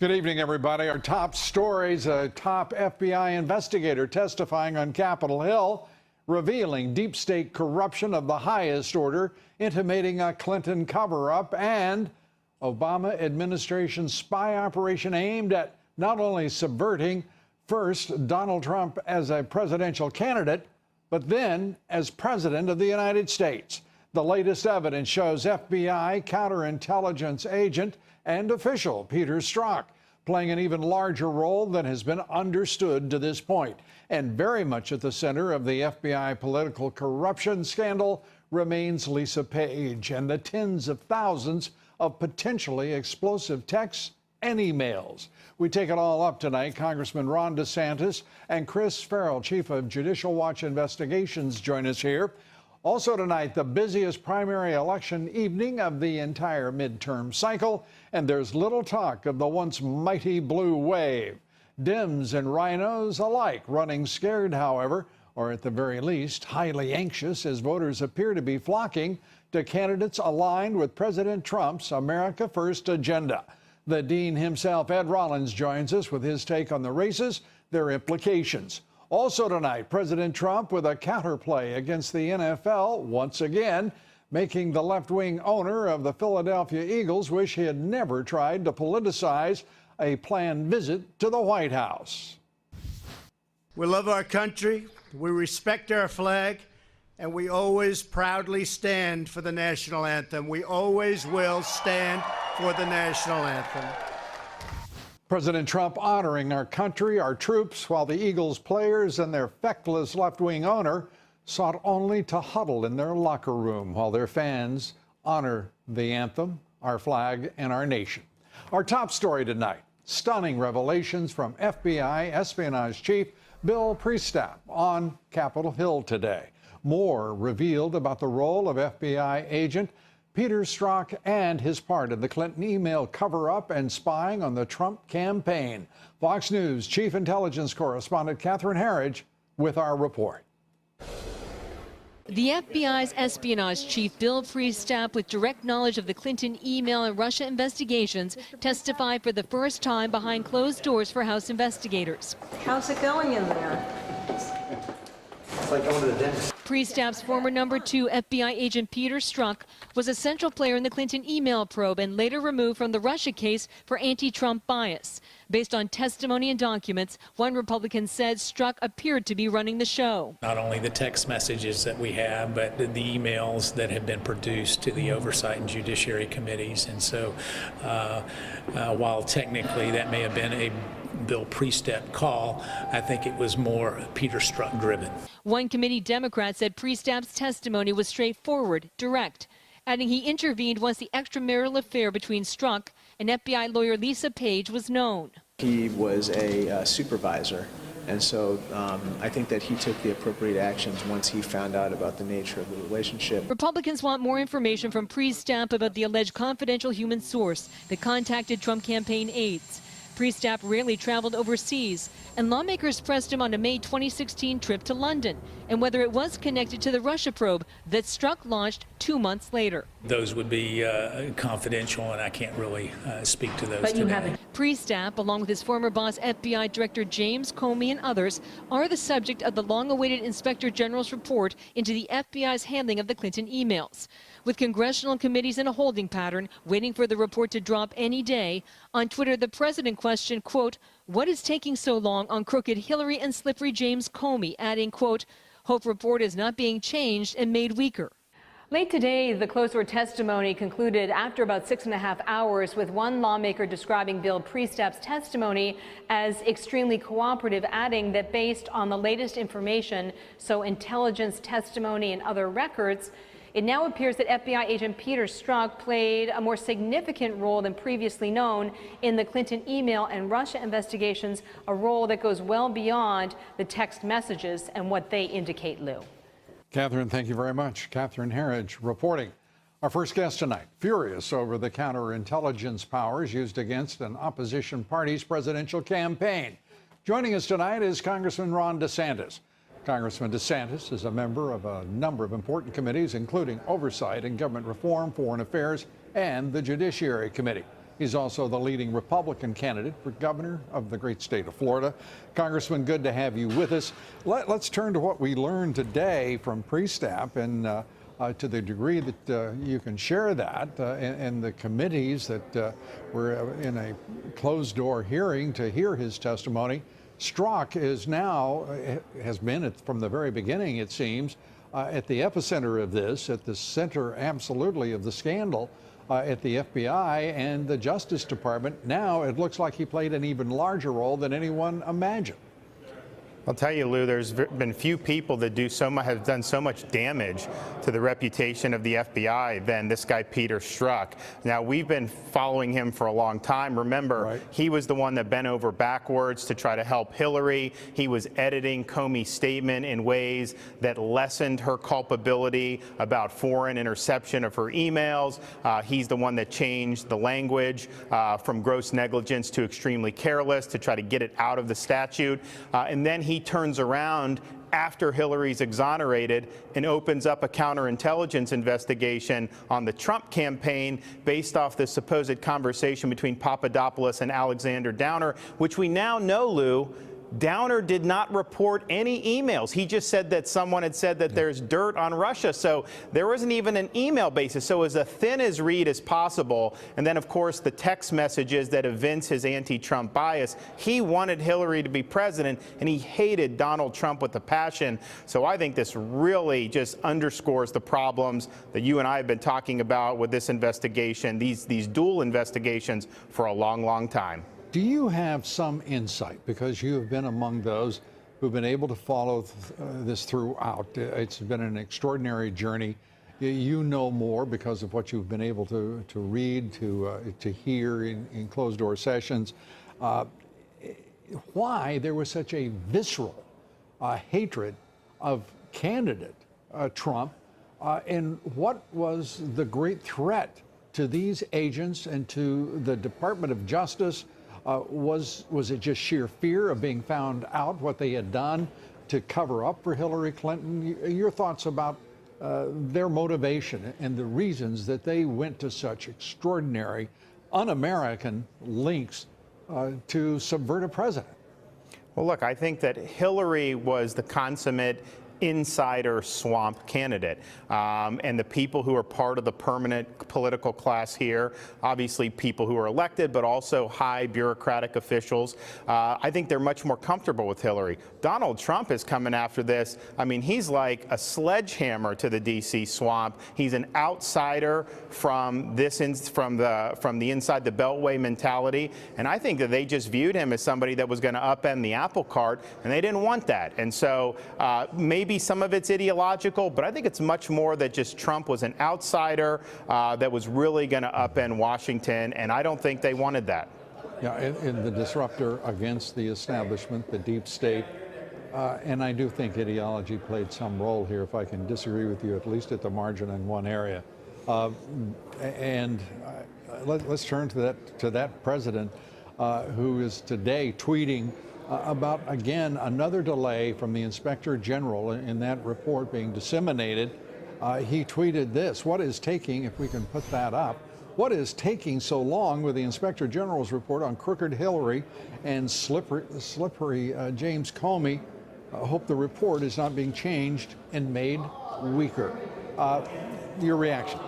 Good evening, everybody. Our top stories: a top FBI investigator testifying on Capitol Hill, revealing deep state corruption of the highest order, intimating a Clinton cover-up, and Obama administration spy operation aimed at not only subverting first Donald Trump as a presidential candidate, but then as president of the United States. The latest evidence shows FBI counterintelligence agent and official Peter Strzok playing an even larger role than has been understood to this point. And very much at the center of the FBI political corruption scandal remains Lisa Page and the tens of thousands of potentially explosive texts and emails. We take it all up tonight. Congressman Ron DeSantis and Chris Farrell, Chief of Judicial Watch Investigations, join us here. Also tonight, the busiest primary election evening of the entire midterm cycle, and there's little talk of the once mighty blue wave. Dems and rhinos alike running scared, however, or at the very least highly anxious, as voters appear to be flocking to candidates aligned with President Trump's America First agenda. The Dean himself, Ed Rollins, joins us with his take on the races, their implications. Also tonight, President Trump with a counterplay against the NFL once again, making the left-wing owner of the Philadelphia Eagles wish he had never tried to politicize a planned visit to the White House. We love our country, we respect our flag, and we always proudly stand for the national anthem. We always will stand for the national anthem. President Trump honoring our country, our troops, while the Eagles players and their feckless left-wing owner sought only to huddle in their locker room while their fans honor the anthem, our flag, and our nation. Our top story tonight: stunning revelations from FBI espionage chief Bill Priestap on Capitol Hill today. More revealed about the role of FBI agent Peter Strzok and his part in the Clinton email cover-up and spying on the Trump campaign. Fox News Chief Intelligence Correspondent Catherine Herridge with our report. The FBI's espionage chief, Bill Priestap, with direct knowledge of the Clinton email and Russia investigations, testified for the first time behind closed doors for House investigators. How's it going in there? It's like going to the dentist. Priestap's former #2 FBI agent Peter Strzok was a central player in the Clinton email probe and later removed from the Russia case for anti-Trump bias. Based on testimony and documents, one Republican said Strzok appeared to be running the show. Not only the text messages that we have, but the emails that have been produced to the Oversight and Judiciary committees. And so while technically that may have been a Bill Priestap call, I think it was more Peter Strzok driven. One committee Democrat said Priestap's testimony was straightforward, direct, adding he intervened once the extramarital affair between Strzok and FBI lawyer Lisa Page was known. He was a supervisor, and so I think that he took the appropriate actions once he found out about the nature of the relationship. Republicans want more information from Priestap about the alleged confidential human source that contacted Trump campaign aides. Priestap rarely traveled overseas, and lawmakers pressed him on a May 2016 trip to London and whether it was connected to the Russia probe that Strzok launched 2 months later. Those would be confidential, and I can't really speak to those But today. you haven't. Priestap, along with his former boss, FBI Director James Comey, and others, are the subject of the long-awaited Inspector General's report into the FBI's handling of the Clinton emails. With congressional committees in a holding pattern, waiting for the report to drop any day, on Twitter the president questioned, quote, "What is taking so long on crooked Hillary and slippery James Comey?" adding, quote, "Hope report is not being changed and made weaker." Late today, the closed-door testimony concluded after about 6.5 hours, with one lawmaker describing Bill Priestap's testimony as extremely cooperative, adding that based on the latest information, so intelligence testimony and other records, it now appears that FBI agent Peter Strzok played a more significant role than previously known in the Clinton email and Russia investigations, a role that goes well beyond the text messages and what they indicate, Lou. Catherine, thank you very much. Catherine Herridge reporting. Our first guest tonight, furious over the counterintelligence powers used against an opposition party's presidential campaign. Joining us tonight is Congressman Ron DeSantis. Congressman DeSantis is a member of a number of important committees, including Oversight and Government Reform, Foreign Affairs, and the Judiciary Committee. He's also the leading Republican candidate for governor of the great state of Florida. Congressman, good to have you with us. Let's turn to what we learned today from pre-staff and to the degree that you can share that, and the committees that were in a closed-door hearing to hear his testimony. Strzok is now, has been from the very beginning, it seems, at the epicenter of this, at the center absolutely of the scandal at the FBI and the Justice Department. Now it looks like he played an even larger role than anyone imagined. I'll tell you, Lou, there's been few people that have done so much damage to the reputation of the FBI than this guy, Peter Strzok. Now, we've been following him for a long time. Remember, he was the one that bent over backwards to try to help Hillary. He was editing Comey's statement in ways that lessened her culpability about foreign interception of her emails. He's the one that changed the language from gross negligence to extremely careless to try to get it out of the statute. And then he turns around after Hillary's exonerated and opens up a counterintelligence investigation on the Trump campaign based off the supposed conversation between Papadopoulos and Alexander Downer, which we now know, Lou, Downer did not report any emails. He just said that someone had said that there's dirt on Russia. So there wasn't even an email basis. So as thin as read as possible. And then, of course, the text messages that evince his anti-Trump bias. He wanted Hillary to be president, and he hated Donald Trump with a passion. So I think this really just underscores the problems that you and I have been talking about with this investigation, these dual investigations for a long, long time. Do you have some insight, because you have been among those who've been able to follow this throughout? It's been an extraordinary journey. You know more because of what you've been able to read, to hear in closed-door sessions. Why there was such a visceral hatred of candidate Trump, and what was the great threat to these agents and to the Department of Justice? Was it just sheer fear of being found out, what they had done to cover up for Hillary Clinton? Your thoughts about their motivation and the reasons that they went to such extraordinary, un-American lengths to subvert a president? Well, look, I think that Hillary was the consummate insider swamp candidate. And the people who are part of the permanent political class here, obviously people who are elected, but also high bureaucratic officials, I think they're much more comfortable with Hillary. Donald Trump is coming after this. I mean, he's like a sledgehammer to the D.C. swamp. He's an outsider from the inside the Beltway mentality. And I think that they just viewed him as somebody that was going to upend the apple cart, and they didn't want that. And so maybe some of it's ideological, but I think it's much more that just Trump was an outsider that was really going to upend Washington, and I don't think they wanted that. Yeah, and the disruptor against the establishment, the deep state, and I do think ideology played some role here, if I can disagree with you, at least at the margin in one area. Let's turn to that president who is today tweeting about, again, another delay from the Inspector General in that report being disseminated. He tweeted this: "What is taking," if we can put that up, "what is taking so long with the Inspector General's report on crooked Hillary and slippery James Comey? I hope the report is not being changed and made weaker." Your reaction?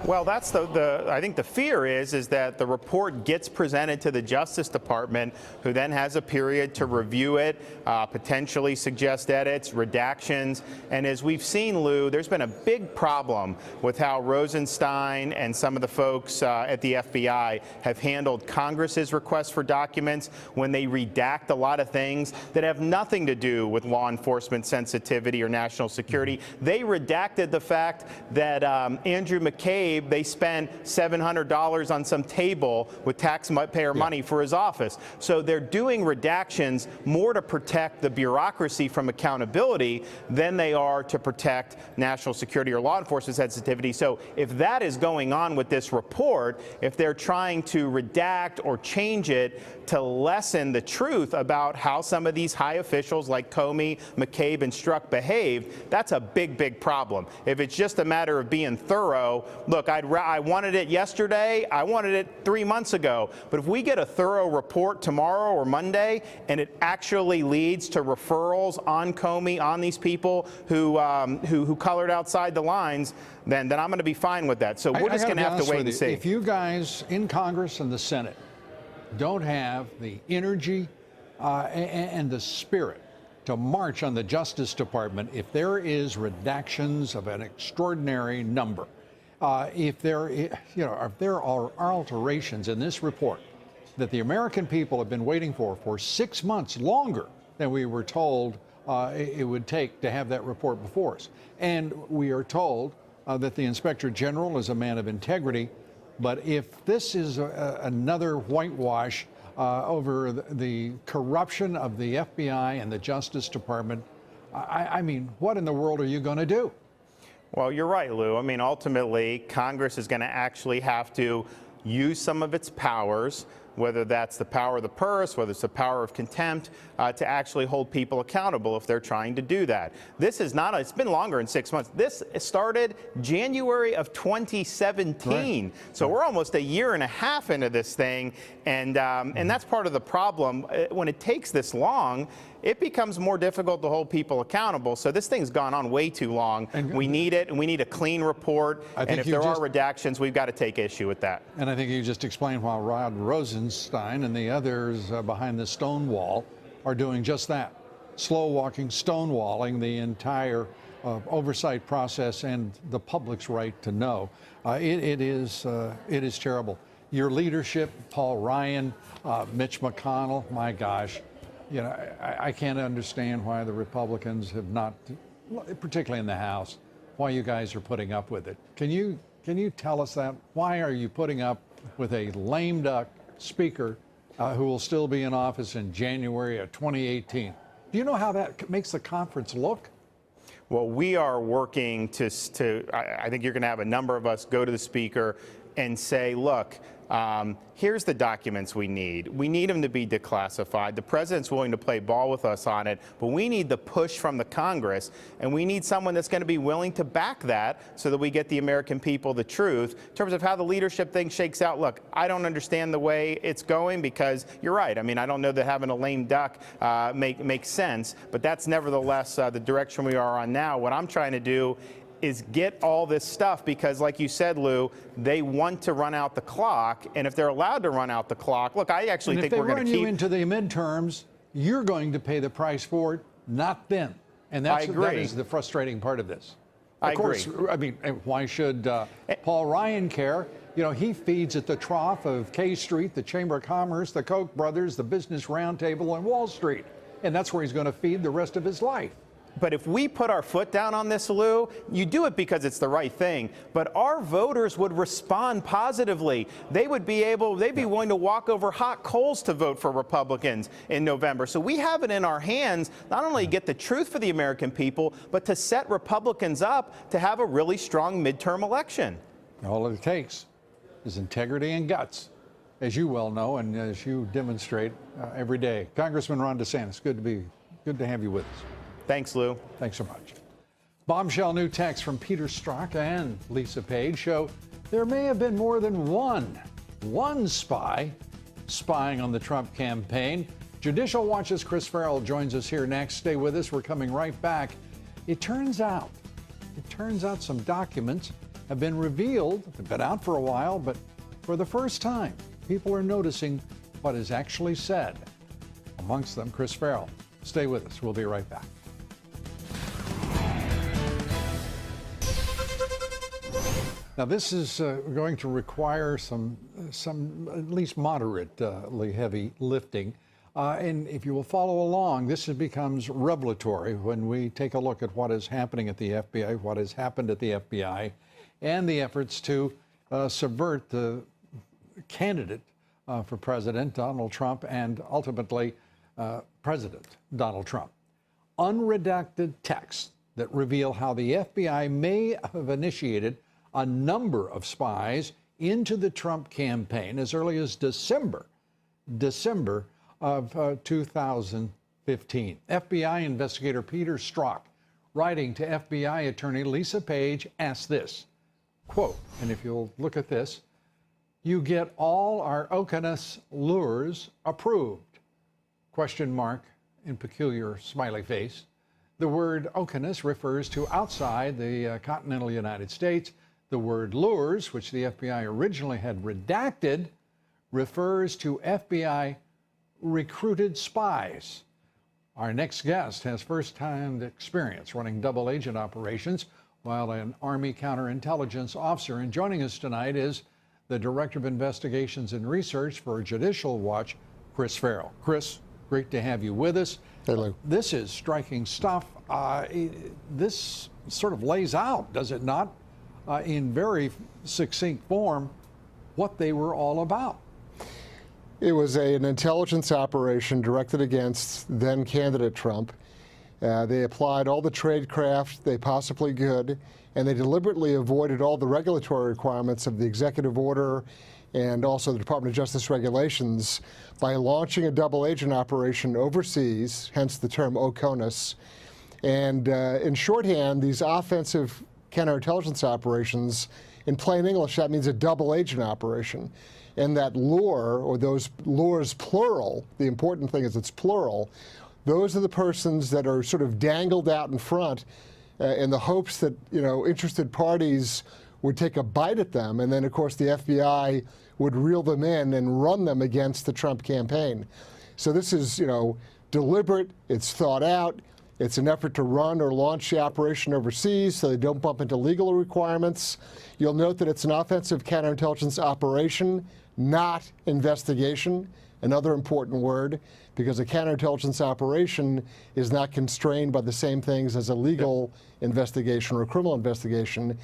Well, that's I think the fear is that the report gets presented to the Justice Department, who then has a period to review it, potentially suggest edits, redactions. And as we've seen, Lou, there's been a big problem with how Rosenstein and some of the folks at the FBI have handled Congress's request for documents when they redact a lot of things that have nothing to do with law enforcement sensitivity or national security. They redacted the fact that Andrew McCabe, they spent $700 on some table with taxpayer money for his office. So they're doing redactions more to protect the bureaucracy from accountability than they are to protect national security or law enforcement sensitivity. So if that is going on with this report, if they're trying to redact or change it to lessen the truth about how some of these high officials like Comey, McCabe, and Strzok behaved, that's a big, big problem. If it's just a matter of being thorough, look, look, I wanted it yesterday. I wanted it 3 months ago. But if we get a thorough report tomorrow or Monday, and it actually leads to referrals on Comey, on these people who colored outside the lines, then I'm going to be fine with that. So we're just going to have to wait and see. If you guys in Congress and the Senate don't have the energy and the spirit to march on the Justice Department, if there is redactions of an extraordinary number, if there are alterations in this report that the American people have been waiting for 6 months longer than we were told it would take to have that report before us, and we are told that the Inspector General is a man of integrity, but if this is another whitewash over the corruption of the FBI and the Justice Department, I mean, what in the world are you going to do? Well, you're right, Lou. I mean, ultimately, Congress is going to actually have to use some of its powers, whether that's the power of the purse, whether it's the power of contempt, to actually hold people accountable if they're trying to do that. This is not, it's been longer than 6 months. This started January of 2017. Right. So we're almost a year and a half into this thing. And that's part of the problem. When it takes this long, it becomes more difficult to hold people accountable. So this thing's gone on way too long. And we need it, and we need a clean report. And if there are redactions, we've got to take issue with that. And I think you just explained why Rod Rosenstein and the others behind the stone wall are doing just that. Slow walking, stonewalling the entire oversight process and the public's right to know. It is terrible. Your leadership, Paul Ryan, Mitch McConnell, my gosh. You know, I can't understand why the Republicans have not, particularly in the House, why you guys are putting up with it. Can you tell us that? Why are you putting up with a lame duck speaker who will still be in office in January of 2018? Do you know how that makes the conference look? Well, we are working I think you're going to have a number of us go to the speaker and say, look, here's the documents we need. We need them to be declassified. The president's willing to play ball with us on it, but we need the push from the Congress, and we need someone that's going to be willing to back that so that we get the American people the truth. In terms of how the leadership thing shakes out, look, I don't understand the way it's going because you're right. I mean, I don't know that having a lame duck makes sense, but that's nevertheless the direction we are on now. What I'm trying to do is get all this stuff because, like you said, Lou, they want to run out the clock. And if they're allowed to run out the clock, look, I actually think we're going to keep... if they run you into the midterms, you're going to pay the price for it, not them. And that is the frustrating part of this. Of course, I mean, why should Paul Ryan care? You know, he feeds at the trough of K Street, the Chamber of Commerce, the Koch brothers, the Business Roundtable, and Wall Street. And that's where he's going to feed the rest of his life. But if we put our foot down on this, Lou, you do it because it's the right thing. But our voters would respond positively. They'd be willing to walk over hot coals to vote for Republicans in November. So we have it in our hands, not only to get the truth for the American people, but to set Republicans up to have a really strong midterm election. All it takes is integrity and guts, as you well know, and as you demonstrate every day. Congressman Ron DeSantis, good to have you with us. Thanks, Lou. Thanks so much. Bombshell new text from Peter Strzok and Lisa Page show there may have been more than one spy spying on the Trump campaign. Judicial Watch's Chris Farrell joins us here next. Stay with us. We're coming right back. It turns out some documents have been revealed. They've been out for a while, but for the first time, people are noticing what is actually said. Amongst them, Chris Farrell. Stay with us. We'll be right back. Now, this is going to require some at least moderately heavy lifting. And if you will follow along, this becomes revelatory when we take a look at what is happening at the FBI, what has happened at the FBI, and the efforts to subvert the candidate for President, Donald Trump, and ultimately President Donald Trump. Unredacted texts that reveal how the FBI may have initiated a number of spies into the Trump campaign as early as December of 2015. FBI investigator Peter Strzok, writing to FBI attorney Lisa Page, asked this: quote, and if you'll look at this, "You get all our Oconus lures approved," question mark in peculiar smiley face. The word Oconus refers to outside the continental United States. The word lures, which the FBI originally had redacted, refers to FBI recruited spies. Our next guest has first-hand experience running double agent operations while an Army counterintelligence officer. And joining us tonight is the Director of Investigations and Research for Judicial Watch, Chris Farrell. Chris, great to have you with us. Hello. This is striking stuff. This sort of lays out, does it not, in very succinct form, what they were all about. It was an intelligence operation directed against then-candidate Trump. They applied all the tradecraft they possibly could, and they deliberately avoided all the regulatory requirements of the executive order and also the Department of Justice regulations by launching a double agent operation overseas, hence the term Oconus. And in shorthand, these offensive counterintelligence operations, in plain English, that means a double agent operation. And that lure, or those lures plural, the important thing is it's plural, those are the persons that are sort of dangled out in front in the hopes that, interested parties would take a bite at them, and then, of course, the FBI would reel them in and run them against the Trump campaign. So this is, deliberate, it's thought out, it's an effort to run or launch the operation overseas so they don't bump into legal requirements. You'll note that it's an offensive counterintelligence operation, not investigation, another important word, because a counterintelligence operation is not constrained by the same things as a legal investigation or a criminal investigation.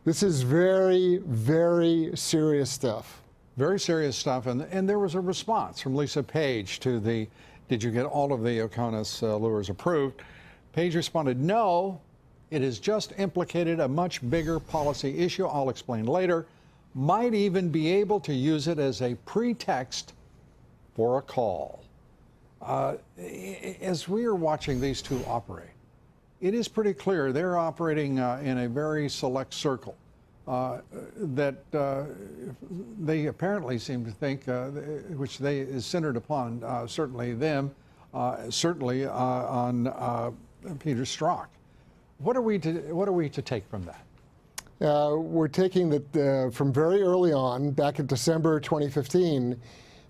This is very, very serious stuff. Very serious stuff, and there was a response from Lisa Page to the, did you get all of the Oconus lures approved? Page responded, no, it has just implicated a much bigger policy issue, I'll explain later, might even be able to use it as a pretext for a call. As we are watching these two operate, it is pretty clear they're operating in a very select circle. That they apparently seem to think, which they is centered upon certainly them, certainly on Peter Strzok. What are we to take from that? We're taking that from very early on, back in December 2015,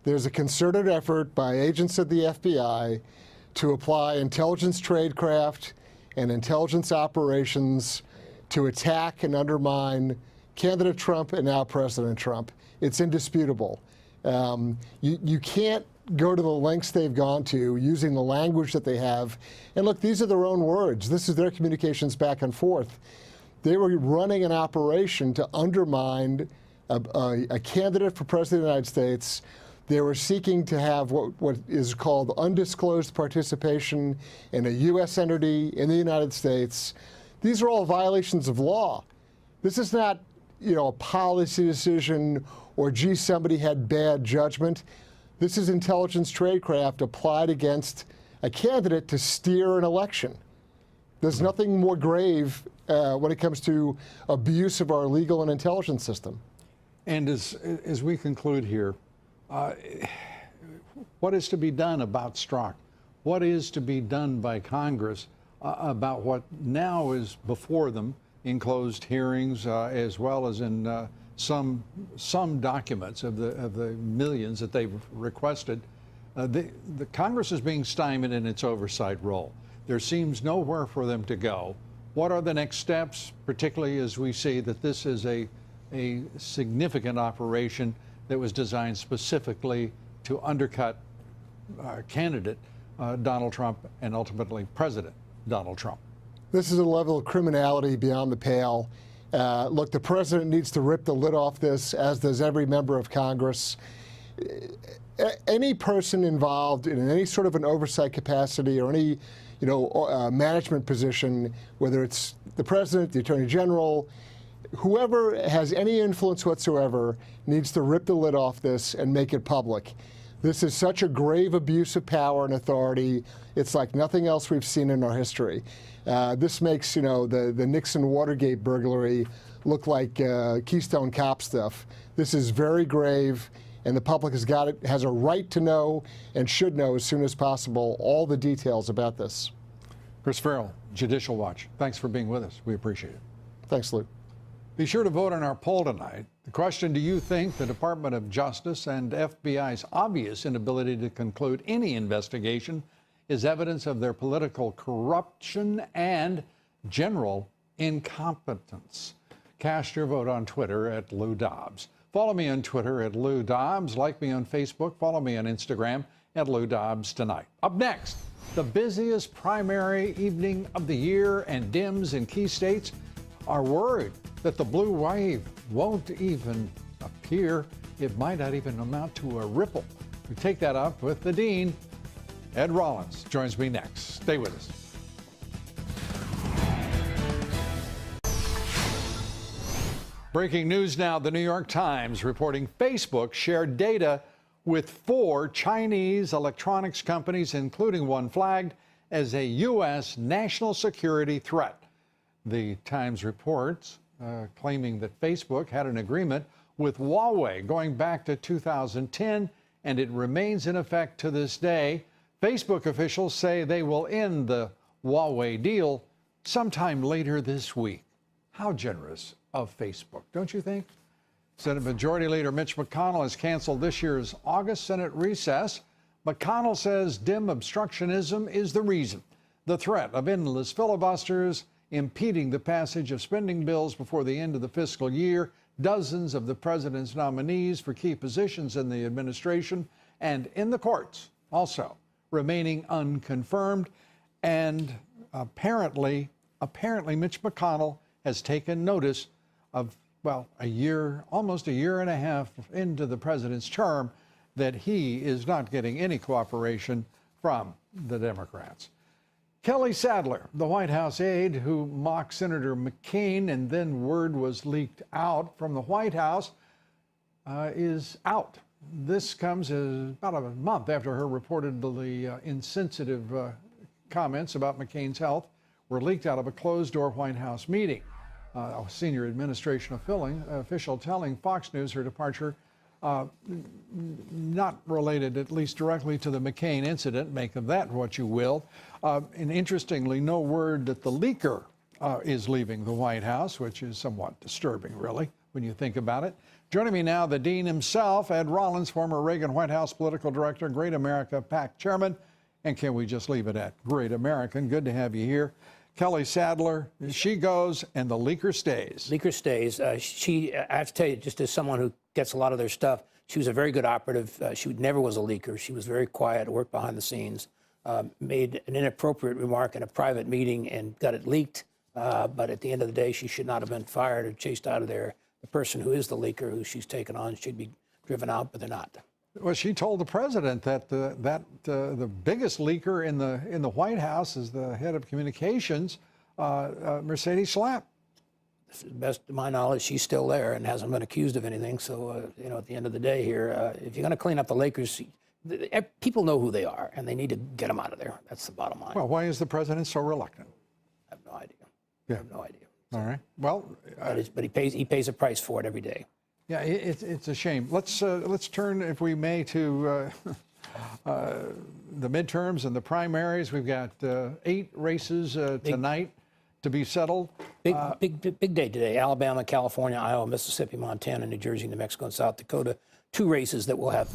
there's a concerted effort by agents of the FBI to apply intelligence tradecraft and intelligence operations to attack and undermine candidate Trump and now President Trump. It's indisputable. You can't go to the lengths they've gone to using the language that they have. And look, these are their own words. This is their communications back and forth. They were running an operation to undermine a candidate for President of the United States. They were seeking to have what is called undisclosed participation in a U.S. entity in the United States. These are all violations of law. This is not, a policy decision or, gee, somebody had bad judgment. This is intelligence tradecraft applied against a candidate to steer an election. There's nothing more grave when it comes to abuse of our legal and intelligence system. And as we conclude here, what is to be done about Strzok? What is to be done by Congress about what now is before them in closed hearings, as well as in some documents of the millions that they've requested? The Congress is being stymied in its oversight role. There seems nowhere for them to go. What are the next steps, particularly as we see that this is a significant operation that was designed specifically to undercut candidate Donald Trump and ultimately President Donald Trump? This is a level of criminality beyond the pale. Look, the president needs to rip the lid off this, as does every member of Congress. Any person involved in any sort of an oversight capacity or any, management position, whether it's the president, the attorney general, whoever has any influence whatsoever, needs to rip the lid off this and make it public. This is such a grave abuse of power and authority. It's like nothing else we've seen in our history. This makes, the Nixon Watergate burglary look like Keystone Cop stuff. This is very grave, and the public has a right to know and should know as soon as possible all the details about this. Chris Farrell, Judicial Watch, thanks for being with us. We appreciate it. Thanks, Lou. Be sure to vote on our poll tonight. The question: do you think the Department of Justice and FBI's obvious inability to conclude any investigation is evidence of their political corruption and general incompetence? Cast your vote on Twitter at Lou Dobbs. Follow me on Twitter at Lou Dobbs. Like me on Facebook. Follow me on Instagram at Lou Dobbs Tonight. Up next, the busiest primary evening of the year, and Dems in key states are worried that the blue wave won't even appear. It might not even amount to a ripple. We take that up with the Dean. Ed Rollins joins me next. Stay with us. Breaking news now. The New York Times reporting Facebook shared data with 4 Chinese electronics companies, including one flagged as a U.S. national security threat. The Times reports claiming that Facebook had an agreement with Huawei going back to 2010, and it remains in effect to this day. Facebook officials say they will end the Huawei deal sometime later this week. How generous of Facebook, don't you think? Senate Majority Leader Mitch McConnell has canceled this year's August Senate recess. McConnell says Dem obstructionism is the reason. The threat of endless filibusters impeding the passage of spending bills before the end of the fiscal year, dozens of the president's nominees for key positions in the administration and in the courts also remaining unconfirmed, and apparently Mitch McConnell has taken notice of, well, almost a year and a half into the president's term, that he is not getting any cooperation from the Democrats. Kelly Sadler, the White House aide who mocked Senator McCain, and then word was leaked out from the White House, is out. This comes about a month after her reportedly insensitive comments about McCain's health were leaked out of a closed-door White House meeting. A senior administration official telling Fox News her departure not related, at least directly, to the McCain incident. Make of that what you will. And interestingly, no word that the leaker is leaving the White House, which is somewhat disturbing, really, when you think about it. Joining me now, the Dean himself, Ed Rollins, former Reagan White House political director, Great America PAC chairman. And can we just leave it at Great American? Good to have you here. Kelly Sadler, she goes and the leaker stays. Leaker stays. I have to tell you, just as someone who gets a lot of their stuff, she was a very good operative. She never was a leaker. She was very quiet, worked behind the scenes, made an inappropriate remark in a private meeting and got it leaked. But at the end of the day, she should not have been fired or chased out of there. The person who is the leaker, who she's taken on, should be driven out, but they're not. Well, she told the president that the biggest leaker in the White House is the head of communications, Mercedes Schlapp. To the best of my knowledge, she's still there and hasn't been accused of anything. So, at the end of the day here, if you're going to clean up the Lakers, people know who they are, and they need to get them out of there. That's the bottom line. Well, why is the president so reluctant? I have no idea. Yeah. I have no idea. All right. Well, but he pays a price for it every day. Yeah, it's a shame. Let's turn, if we may, to the midterms and the primaries. We've got 8 races tonight to be settled. Big day today. Alabama, California, Iowa, Mississippi, Montana, New Jersey, New Mexico, and South Dakota. 2 races that will have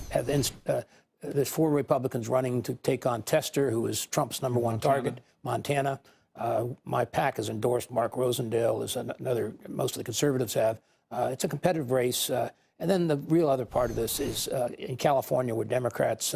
there's 4 Republicans running to take on Tester, who is Trump's #1 target. Montana. My PAC has endorsed Mark Rosendale, as another, most of the conservatives have. It's a competitive race. And then the real other part of this is in California, where Democrats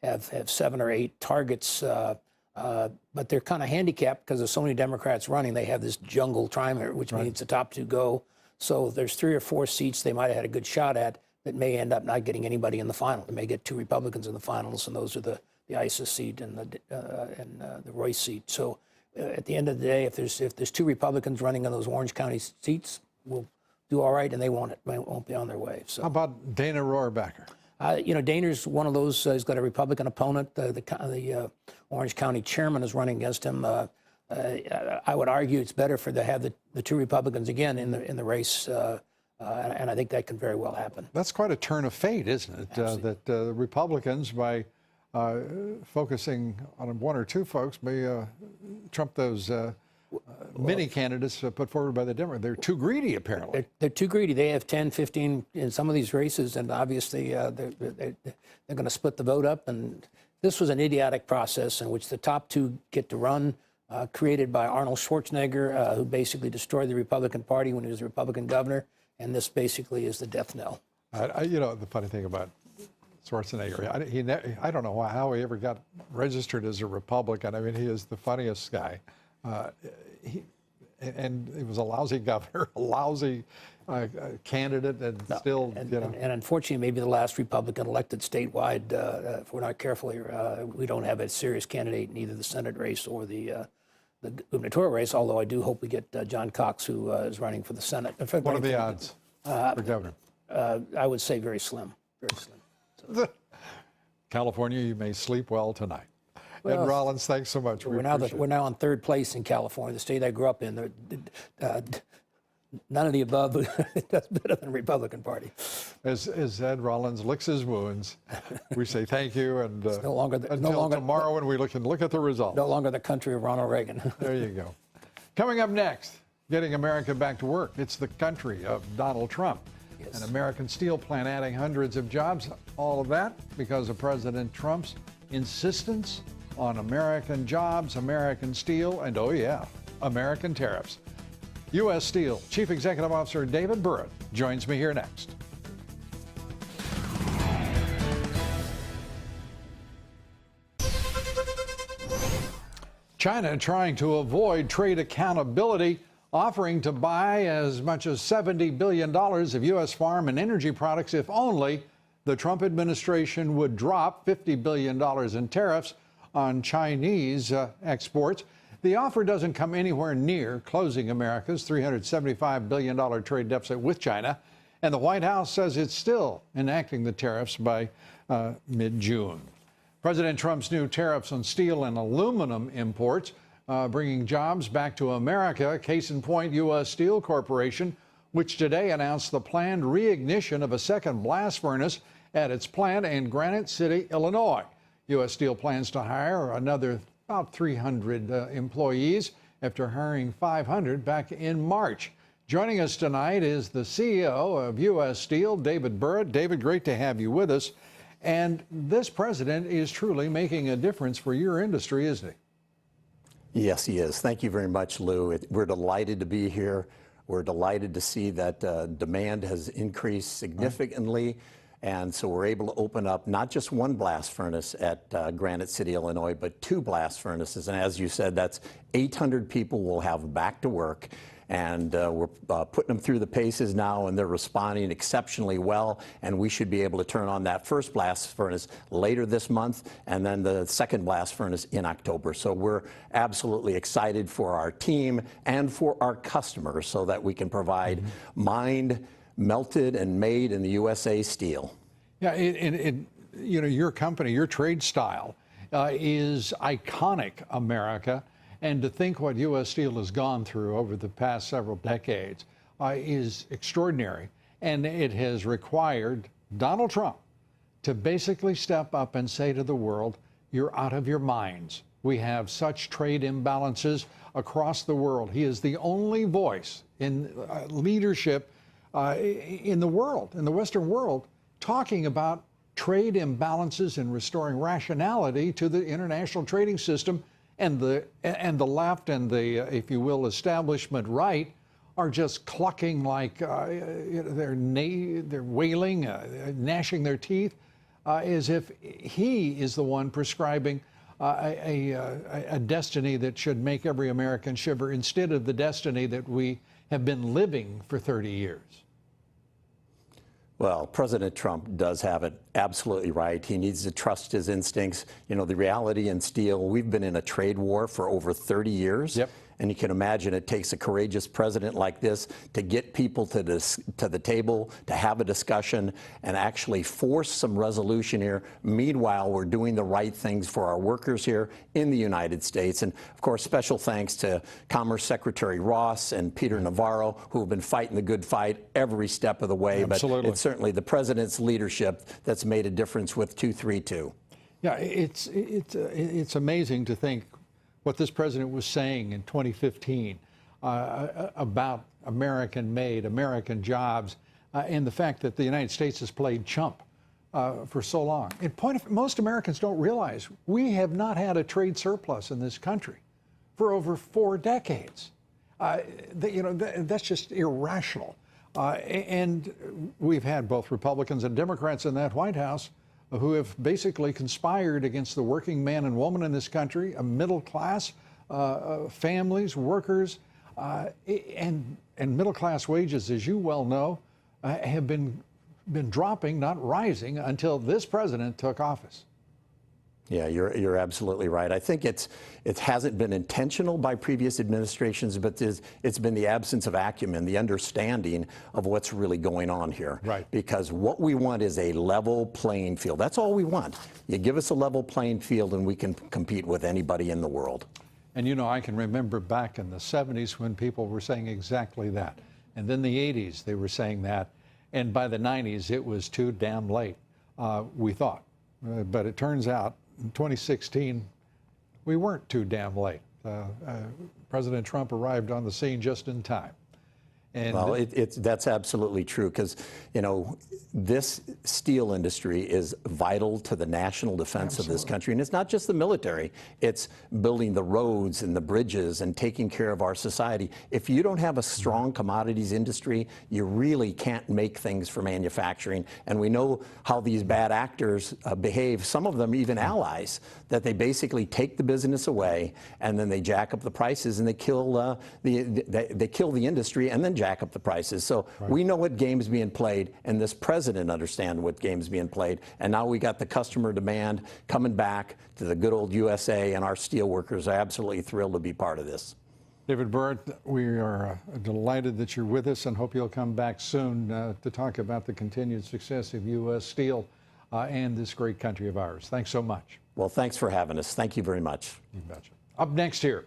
have 7 or 8 targets, but they're kind of handicapped because there's so many Democrats running. They have this jungle primary, which means the top 2 go. So there's 3 or 4 seats they might have had a good shot at that may end up not getting anybody in the final. They may get 2 Republicans in the finals, and those are the ISIS seat and the Royce seat. So at the end of the day, if there's 2 Republicans running in those Orange County seats, we'll do all right, and they won't be on their way. So how about Dana Rohrabacher? Dana's one of those. He's got a Republican opponent. The Orange County chairman is running against him. I would argue it's better to have the two Republicans again in the race, and I think that can very well happen. That's quite a turn of fate, isn't it? That the Republicans, by focusing on one or two folks, may trump those many candidates put forward by the Democrats. They're too greedy, apparently. They're too greedy. They have 10, 15 in some of these races, and obviously they're going to split the vote up. And this was an idiotic process in which the top two get to run, created by Arnold Schwarzenegger, who basically destroyed the Republican Party when he was Republican governor. And this basically is the death knell. You know, the funny thing about Schwarzenegger, I don't know how he ever got registered as a Republican. I mean, he is the funniest guy. And he was a lousy governor, a lousy candidate, and still, you know. And unfortunately, maybe the last Republican elected statewide, if we're not careful here, we don't have a serious candidate in either the Senate race or the gubernatorial race, although I do hope we get John Cox, who is running for the Senate. What are the odds for governor? I would say very slim, very slim. So. California, you may sleep well tonight. Ed Rollins, thanks so much. We're now in third place in California, the state I grew up in. None of the above does better than the Republican Party. As Ed Rollins licks his wounds, we say thank you, and until tomorrow when we look at the results. No longer the country of Ronald Reagan. There you go. Coming up next, getting America back to work. It's the country of Donald Trump. Yes. An American steel plant adding hundreds of jobs. All of that because of President Trump's insistence on American jobs, American steel, and oh yeah, American tariffs. U.S. Steel Chief Executive Officer David Burritt joins me here next. China trying to avoid trade accountability, offering to buy as much as $70 billion of U.S. farm and energy products if only the Trump administration would drop $50 billion in tariffs on Chinese exports. The offer doesn't come anywhere near closing America's $375 billion trade deficit with China, and the White House says it's still enacting the tariffs by mid-June. President Trump's new tariffs on steel and aluminum imports bringing jobs back to America. Case in point, U.S. Steel Corporation, which today announced the planned reignition of a second blast furnace at its plant in Granite City, Illinois. U.S. Steel plans to hire another about 300 employees after hiring 500 back in March. Joining us tonight is the CEO of U.S. Steel, David Burritt. David, great to have you with us. And this president is truly making a difference for your industry, isn't he? Yes, he is. Thank you very much, Lou. We're delighted to be here. We're delighted to see that demand has increased significantly. And so we're able to open up not just one blast furnace at Granite City, Illinois, but 2 blast furnaces. And as you said, that's 800 people we'll have back to work. And we're putting them through the paces now, and they're responding exceptionally well. And we should be able to turn on that first blast furnace later this month, and then the second blast furnace in October. So we're absolutely excited for our team and for our customers so that we can provide mined, melted, and made in the USA steel. Yeah, you know, your company, your trade style is iconic America. And to think what U.S. Steel has gone through over the past several decades is extraordinary. And it has required Donald Trump to basically step up and say to the world, you're out of your minds. We have such trade imbalances across the world. He is the only voice in leadership in the world, in the Western world, talking about trade imbalances and restoring rationality to the international trading system. And the left and the, if you will, establishment right are just clucking like they're wailing, gnashing their teeth, as if he is the one prescribing a destiny that should make every American shiver instead of the destiny that we have been living for 30 years. Well, President Trump does have it absolutely right. He needs to trust his instincts. You know, the reality in steel, we've been in a trade war for over 30 years. Yep. And you can imagine it takes a courageous president like this to get people to the table, to have a discussion, and actually force some resolution here. Meanwhile, we're doing the right things for our workers here in the United States. And, of course, special thanks to Commerce Secretary Ross and Peter Navarro, who have been fighting the good fight every step of the way. Absolutely. But it's certainly the president's leadership that's made a difference with 232. Yeah, it's amazing to think what this president was saying in 2015 about American-made, American jobs, and the fact that the United States has played chump for so long. Most Americans don't realize we have not had a trade surplus in this country for over 4 decades. That's just irrational. And we've had both Republicans and Democrats in that White House who have basically conspired against the working man and woman in this country, a middle class, families, workers, and middle class wages, as you well know, have been dropping, not rising, until this president took office. Yeah, you're absolutely right. I think it hasn't been intentional by previous administrations, but it's been the absence of acumen, the understanding of what's really going on here. Right. Because what we want is a level playing field. That's all we want. You give us a level playing field and we can compete with anybody in the world. And you know, I can remember back in the 70s when people were saying exactly that. And then the 80s, they were saying that. And by the 90s, it was too damn late, we thought. But it turns out, in 2016, we weren't too damn late. President Trump arrived on the scene just in time. And well, that's absolutely true, because, you know, this steel industry is vital to the national defense of this country. And it's not just the military. It's building the roads and the bridges and taking care of our society. If you don't have a strong commodities industry, you really can't make things for manufacturing. And we know how these bad actors behave, some of them even allies, that they basically take the business away and then they jack up the prices and they kill they kill the industry and then jack up the prices. So we know what game's being played, and this president understands what game's being played. And now we got the customer demand coming back to the good old USA, and our steel workers are absolutely thrilled to be part of this. David Burritt, we are delighted that you're with us and hope you'll come back soon to talk about the continued success of U.S. Steel and this great country of ours. Thanks so much. Well, thanks for having us. Thank you very much. You betcha. Up next here,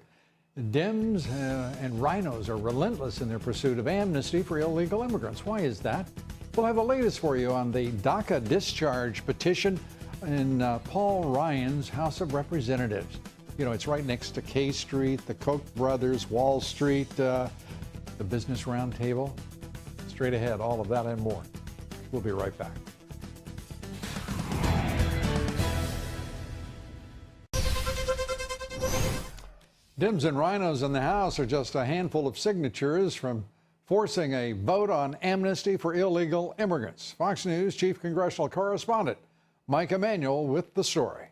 Dems and rhinos are relentless in their pursuit of amnesty for illegal immigrants. Why is that? We'll have the latest for you on the DACA discharge petition in Paul Ryan's House of Representatives. You know, it's right next to K Street, the Koch brothers, Wall Street, the Business Roundtable. Straight ahead, all of that and more. We'll be right back. Dems and rhinos in the House are just a handful of signatures from forcing a vote on amnesty for illegal immigrants. Fox News chief congressional correspondent Mike Emanuel with the story.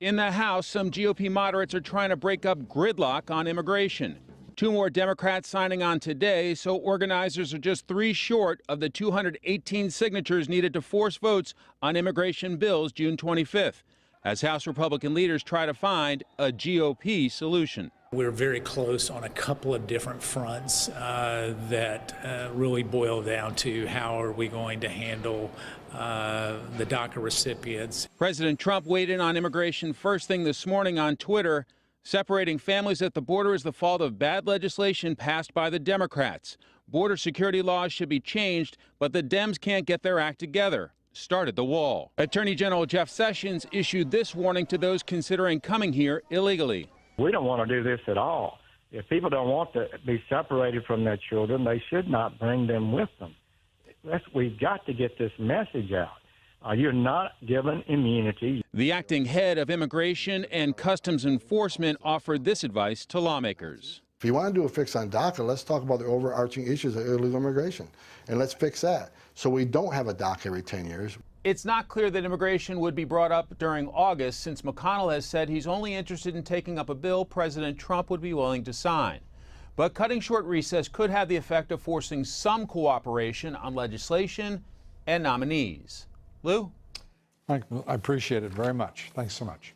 In the House, some GOP moderates are trying to break up gridlock on immigration. 2 more Democrats signing on today, so organizers are just 3 short of the 218 signatures needed to force votes on immigration bills June 25th. As House Republican leaders try to find a GOP solution. We're very close on a couple of different fronts that really boil down to how are we going to handle the DACA recipients. President Trump weighed in on immigration first thing this morning on Twitter. Separating families at the border is the fault of bad legislation passed by the Democrats. Border security laws should be changed, but the Dems can't get their act together. Started the wall. Attorney General Jeff Sessions issued this warning to those considering coming here illegally. We don't want to do this at all. If people don't want to be separated from their children, they should not bring them with them. We've got to get this message out. You're not given immunity. The acting head of Immigration and Customs Enforcement offered this advice to lawmakers. If you want to do a fix on DACA, let's talk about the overarching issues of illegal immigration, and let's fix that so we don't have a DACA every 10 years. It's not clear that immigration would be brought up during August, since McConnell has said he's only interested in taking up a bill President Trump would be willing to sign. But cutting short recess could have the effect of forcing some cooperation on legislation and nominees. Lou? I appreciate it very much. Thanks so much.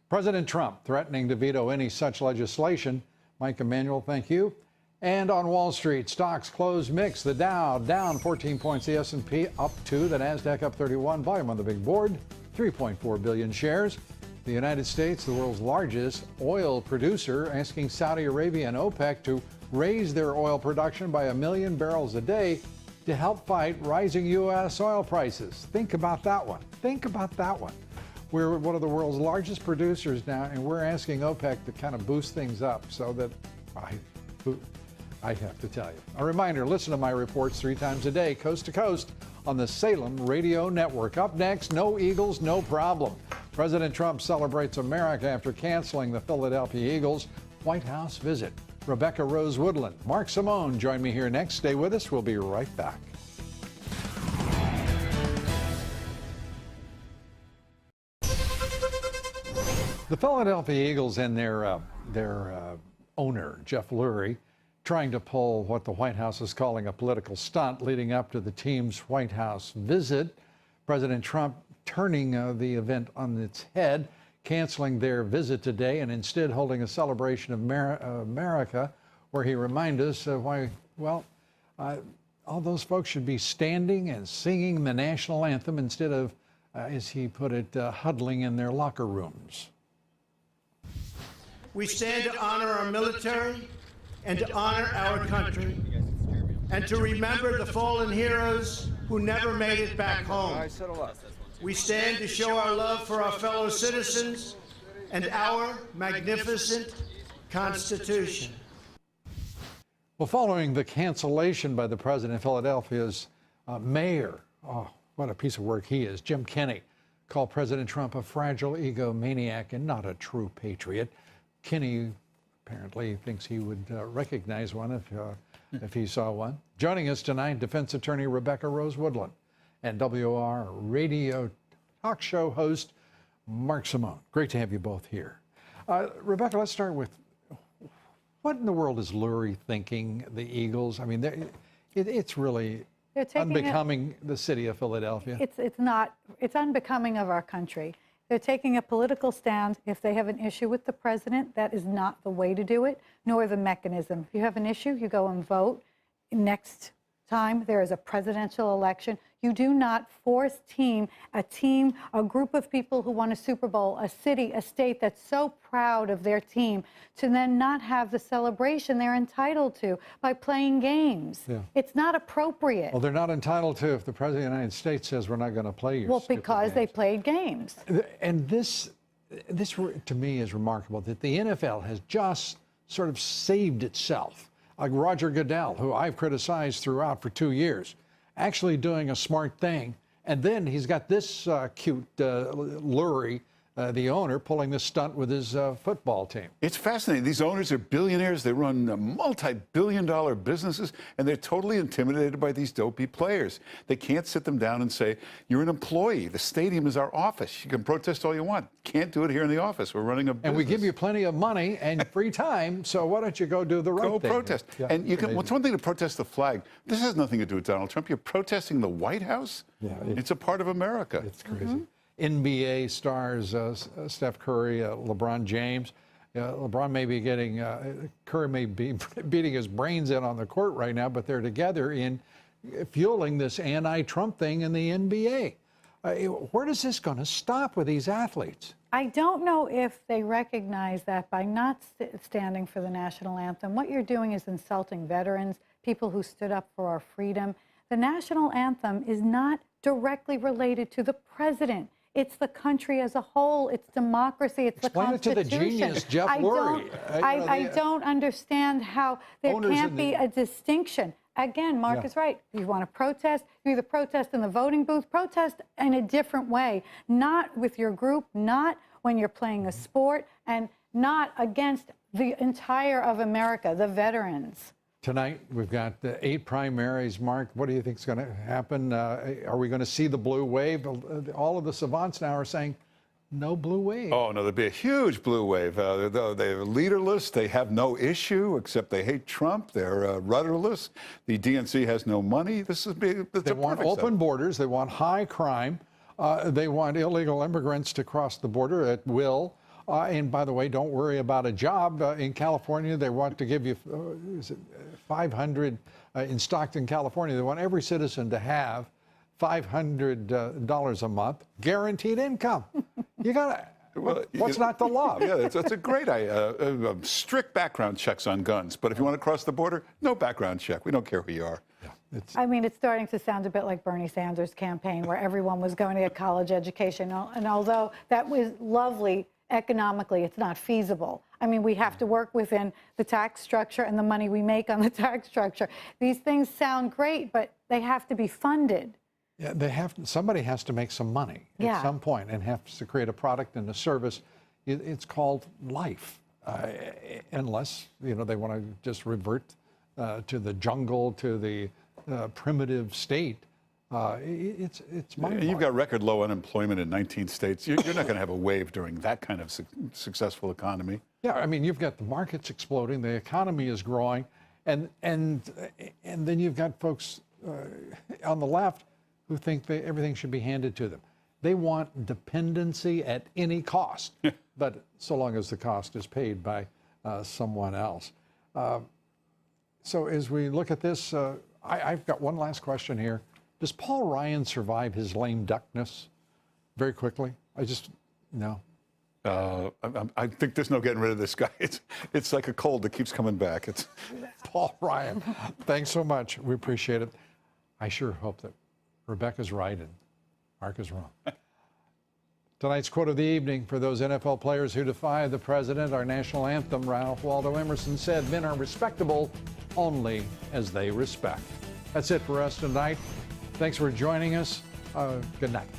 President Trump threatening to veto any such legislation. Mike Emanuel, thank you. And on Wall Street, stocks closed mixed. The Dow down 14 points, the S&P up 2, the Nasdaq up 31. Volume on the big board, 3.4 billion shares. The United States, the world's largest oil producer, asking Saudi Arabia and OPEC to raise their oil production by 1 million barrels a day to help fight rising U.S. oil prices. Think about that one. Think about that one. We're one of the world's largest producers now, and we're asking OPEC to kind of boost things up so that I have to tell you. A reminder, listen to my reports 3 times a day, coast to coast, on the Salem Radio Network. Up next, no Eagles, no problem. President Trump celebrates America after canceling the Philadelphia Eagles' White House visit. Rebecca Rose Woodland, Mark Simone join me here next. Stay with us. We'll be right back. The Philadelphia Eagles and their owner, Jeff Lurie, trying to pull what the White House is calling a political stunt leading up to the team's White House visit. President Trump turning the event on its head, canceling their visit today and instead holding a celebration of America, where he reminded us of why, well, all those folks should be standing and singing the national anthem instead of, as he put it, huddling in their locker rooms. We stand to honor our military and to honor our country and to remember the fallen heroes who never made it back home. We stand to show our love for our fellow citizens and our magnificent Constitution. Well, following the cancellation by the president, Philadelphia's mayor, oh, what a piece of work he is, Jim Kenney, called President Trump a fragile egomaniac and not a true patriot. Kenney apparently thinks he would recognize one if he saw one. Joining us tonight, defense attorney Rebecca Rose Woodland and WR radio talk show host Mark Simone. Great to have you both here. Rebecca, let's start with, what in the world is Lurie thinking, the Eagles? I mean, it's really unbecoming the city of Philadelphia. It's unbecoming of our country. They're taking a political stand. If they have an issue with the president, that is not the way to do it, nor the mechanism. If you have an issue, you go and vote. Next time there is a presidential election, you do not force a group of people who won a Super Bowl, a city, a state that's so proud of their team, to then not have the celebration they're entitled to by playing games. Yeah. It's not appropriate. Well, they're not entitled to if the President of the United States says we're not going to play your stupid because games. They played games. And this to me is remarkable, that the NFL has just sort of saved itself. Like Roger Goodell, who I've criticized throughout for 2 years, actually doing a smart thing. And then he's got this cute Lurie, the owner, pulling the stunt with his football team. It's fascinating. These owners are billionaires. They run multi-billion-dollar businesses, and they're totally intimidated by these dopey players. They can't sit them down and say, you're an employee. The stadium is our office. You can protest all you want. Can't do it here in the office. We're running a business. And we give you plenty of money and free time, so why don't you go do the right thing? Go protest. Yeah, and you can. Well, it's one thing to protest the flag. This has nothing to do with Donald Trump. You're protesting the White House? Yeah, it's a part of America. It's crazy. NBA stars Steph Curry, LeBron James. LeBron may be getting, Curry may be beating his brains in on the court right now, but they're together in fueling this anti-Trump thing in the NBA. Where is this going to stop with these athletes? I don't know if they recognize that by not standing for the national anthem, what you're doing is insulting veterans, people who stood up for our freedom. The national anthem is not directly related to the president. It's the country as a whole. It's democracy. It's Explain the Constitution. It to the genius, Jeff Lurie. I don't understand how there can't be a distinction. Again, Mark is right. You want to protest, you either protest in the voting booth, protest in a different way, not with your group, not when you're playing a sport, and not against the entire of America, the veterans. Tonight, we've got the 8 primaries. Mark, what do you think is going to happen? Are we going to see the blue wave? All of the savants now are saying no blue wave. Oh, no, there'll be a huge blue wave. They're leaderless. They have no issue, except they hate Trump. They're rudderless. The DNC has no money. They want open borders. They want high crime. They want illegal immigrants to cross the border at will. And by the way, don't worry about a job. In California, they want to give you, is it 500 in Stockton, California. They want every citizen to have $500 a month, guaranteed income. You got to, what's not to love? Yeah, that's a great idea. Strict background checks on guns. But if you want to cross the border, no background check. We don't care who you are. I mean, it's starting to sound a bit like Bernie Sanders' campaign, where everyone was going to get college education. And although that was lovely economically, it's not feasible. I mean, we have to work within the tax structure and the money we make on the tax structure. These things sound great, but they have to be funded. Yeah, they have. Somebody has to make some money at some point and has to create a product and a service. It's called life, unless they want to just revert to the jungle, to the primitive state. It's mind-boggling. You've got record low unemployment in 19 states. You're not going to have a wave during that kind of successful economy. Yeah, I mean, you've got the markets exploding, the economy is growing, and then you've got folks on the left who think everything should be handed to them. They want dependency at any cost, but so long as the cost is paid by someone else. So as we look at this, I've got one last question here. Does Paul Ryan survive his lame duckness? Very quickly. No. I think there's no getting rid of this guy. It's like a cold that keeps coming back. It's Paul Ryan. Thanks so much. We appreciate it. I sure hope that Rebecca's right and Mark is wrong. Tonight's quote of the evening for those NFL players who defy the president, our national anthem, Ralph Waldo Emerson said, "Men are respectable only as they respect." That's it for us tonight. Thanks for joining us. Good night.